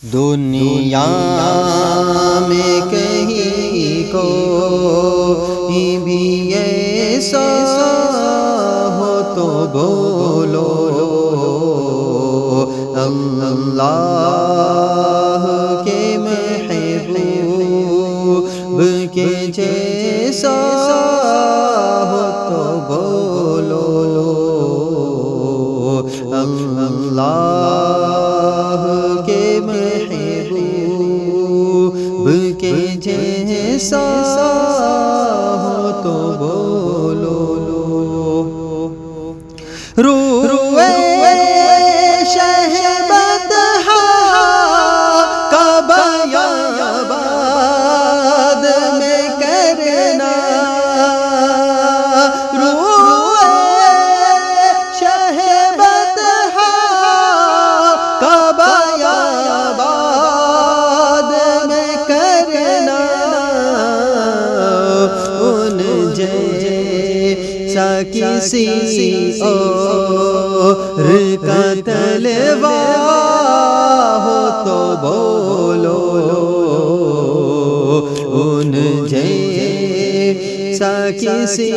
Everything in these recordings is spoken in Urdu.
دنیا میں کہیں کوئی بھی ایسا ہو تو بولو اللہ کے محبوب کے جیسا ہو تو بولو اللہ کے محبوب کے جیسا ہو تو بولو روئے شہبت کا بیان بعد میں کرنا روئے شہبت کا بیان بعد میں کرنا ان جیسا کسی اور کا طلبہ ہو تو بولو ان جیسا کسی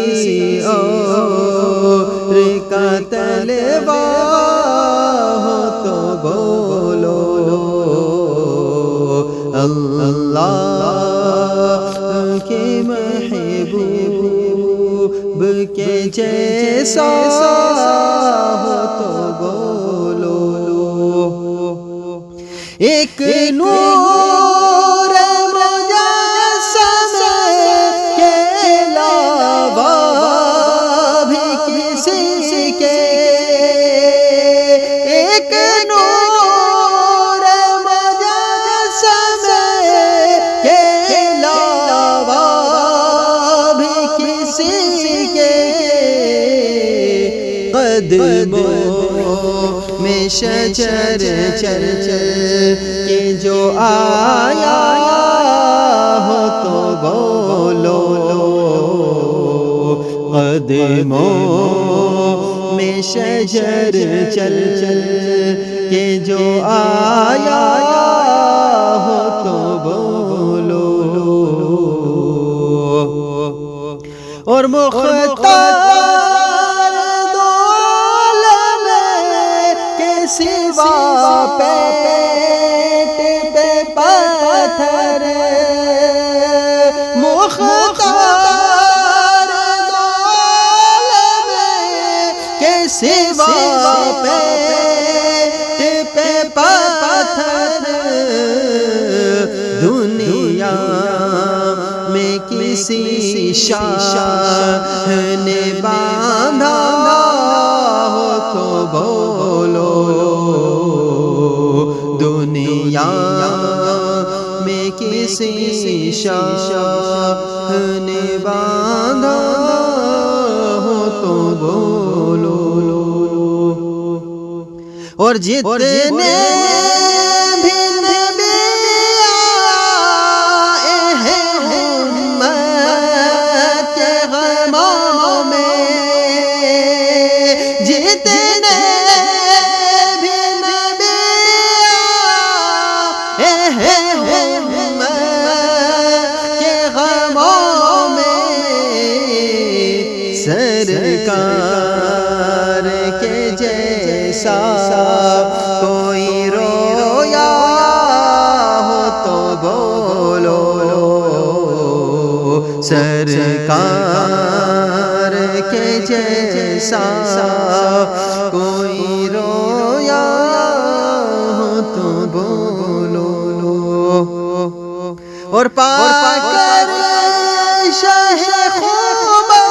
اور کا طلبہ ہو تو بولو اللہ کے محبوب کے جیسا ہو تو بولو ایک نور مجسم کے علاوہ بھی کسی کے ایک نور مجسم کے علاوہ بھی کسی کے قدموں میں شجر چل کے جو آیا ہو تو بولو قدموں میں شجر چل کے جو آیا ہو تو بولو اور مختار دو عالم کے سوا پیٹ پہ پتھر مختار دو عالم کے سوا پیٹ پہ پتھر دنیا میں کسی شاہ نے باندھا ہو تو بولو دنیا میں کسی شاہ نے باندھا ہو تو بولو اور جتنے بھی نبی آئے ہیں امت کے غموں میں جتنے بھی نبی آئے ہیں امت کے غموں میں سرکار کے جیسا کوئی رویا ہو تو بولو سرکار کے جیسا کوئی رویا ہو تو بولو اور پا کر شہ خوبا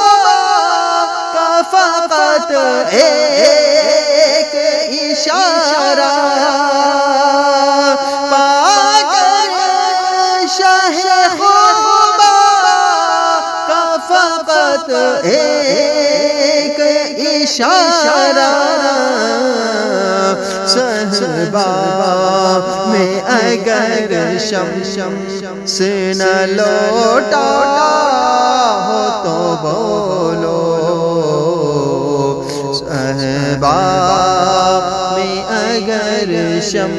کا فقط ایک اشارہ پا کر شہ خوبا کا فقط ایک اشارہ صحبہ میں اگر شمس نہ لوٹا ہو تو بولو صحبہ میں اگر شم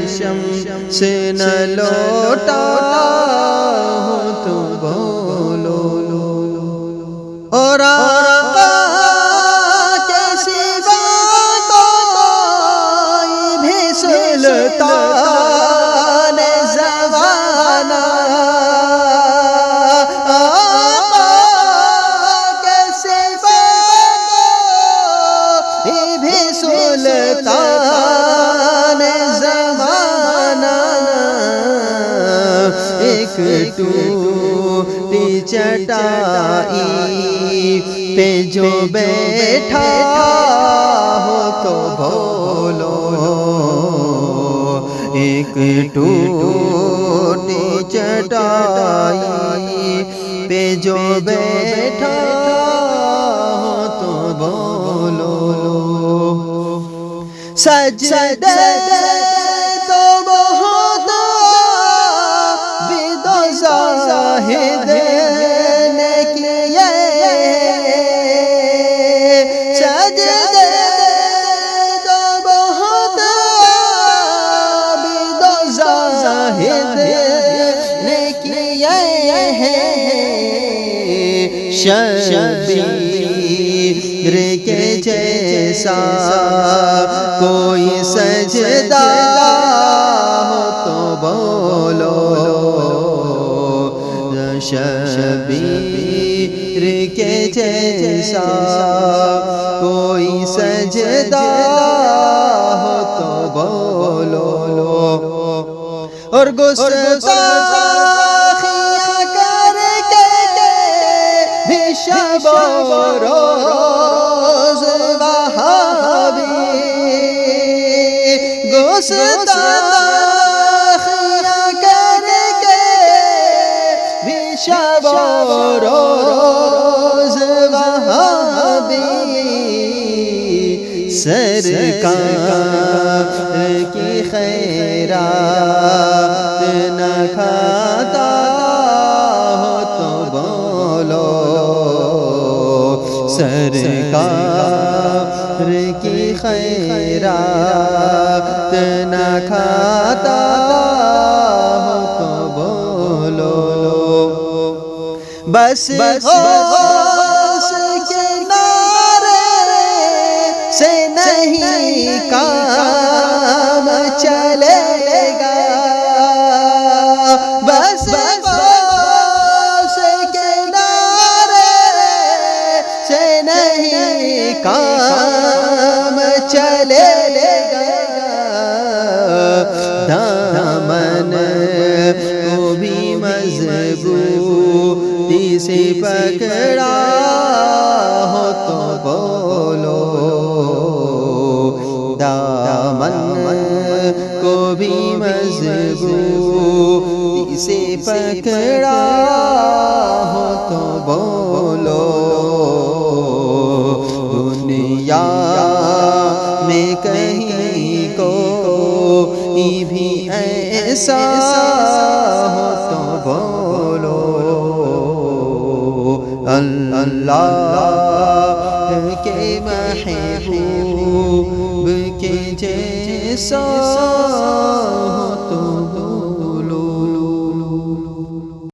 سے نہ لوٹا ہو تو بولو اور آقا کے سوا کوئی بھی سلطان زمانہ آقا کے سوا کوئی بھی سلطان زمانہ ایک ٹوٹی چٹائی پہ جو بیٹھا ہو تو بولو ایک ٹوٹی چٹائی پہ جو بیٹھا ہو تو بولو سجدے تو بہت عابد و زاہد نے کیے سجدے تو بہت عابد و زاہد نے کیے شبیر کے جیسا کوئی سجدہ ہو تو بولو شبیر کے جیسا کوئی سجدہ ہو تو بولو اور گستاخیاں کر کے بھی شب و روز وہابی گستاخیاں کر کے بھی شب و روز وہابی سرکار کی خیرات نہ کھاتا ہو تو بولو سرکار کی خیرات نہ کھاتا ہو تو بولو بس غوث کے نعرے سے نہیں کام چلے گا بس غوث کے نعرے سے نہیں کام چلے گا دامن کو بھی مضبوطی سے پکڑا ہو تو بولو دامن کو بھی مضبوطی سے پکڑا ہو تو بولو دنیا میں کہیں کوئی بھی ایسا ہو تو بولو اللہ کے محبوب کے جیسا ہو تو